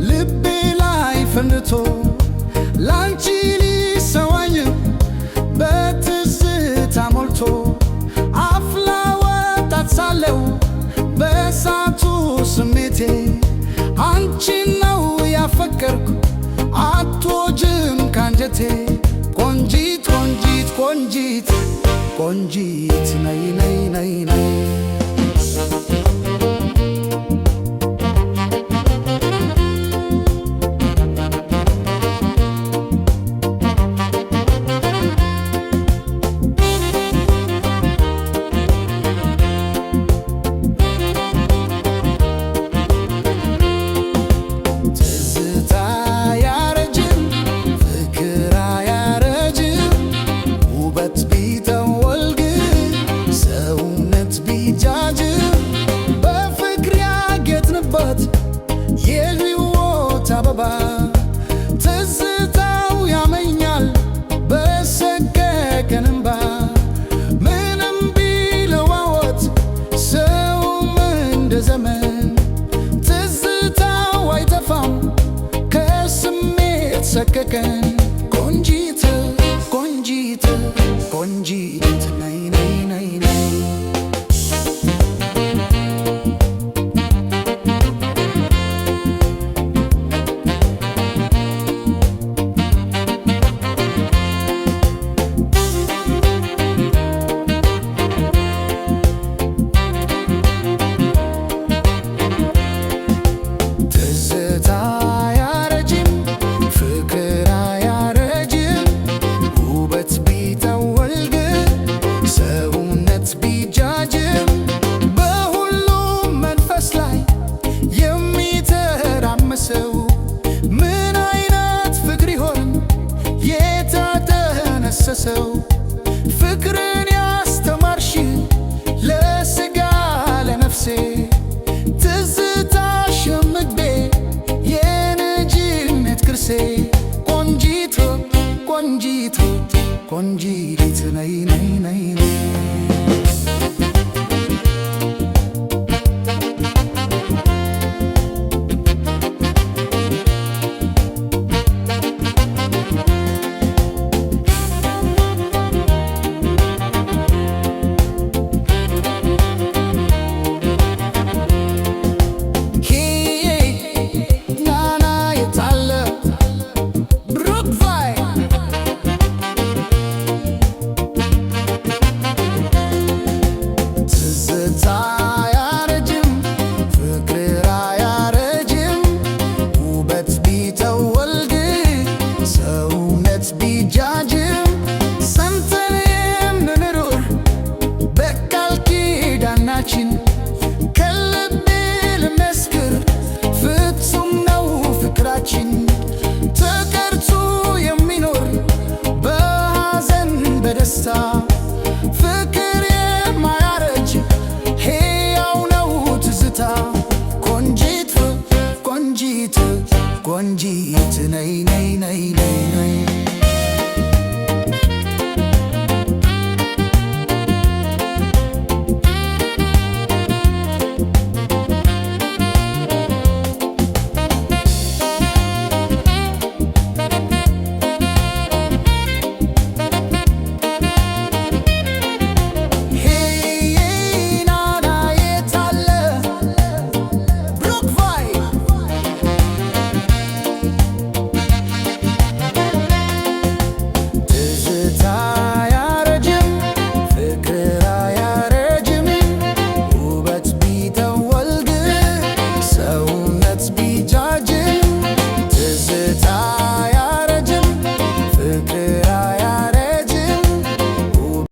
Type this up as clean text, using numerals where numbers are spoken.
ልቤ ላይ ፈንድቶ ላንቺ ሊሰዋኝ በትዝታ ሞልቶ አፍላ ወጣት ሳለው በሳቱ ስሜቴ አንቺን ነው ያፈቀርኩ አትወጂም ካንጀቴ ቆንጂት ቆንጂት ቆንጂት ቆንጂት ነይ ነይ ነይ ነይ ትዝታው ያመኛል በሰቀቀን እንባ ምንም ቢለዋወጥ ሰውም እንደ ዘመን ትዝታው አይጠፋም ከስሜት ሰቀቀን ቆንጂት ቆንጂት ቆንጂት ነይ ነይ ነይ ነይ ምን አይነት ፍቅር ይሆን የታደነሰሰው ፍቅርን ያስተማርሽ ለስጋ ለነፍሴ ትዝታሽ ምግቤ የልጅነት ቅርሴ ቆንጂት ቆንጂት ቆንጂት ነይ ነይ ነይ ነይ ከልቤ ልመስክር ፍጹም ነው ፍቅራችን ተቀርጾ የሚኖር በሐዘን በደስታ ፍቅር የማያረጅ ሕያው ነው ትዝታ ቆንጂት ቆንጂት ቆንጂት ነይ ነይ ነይ ነይ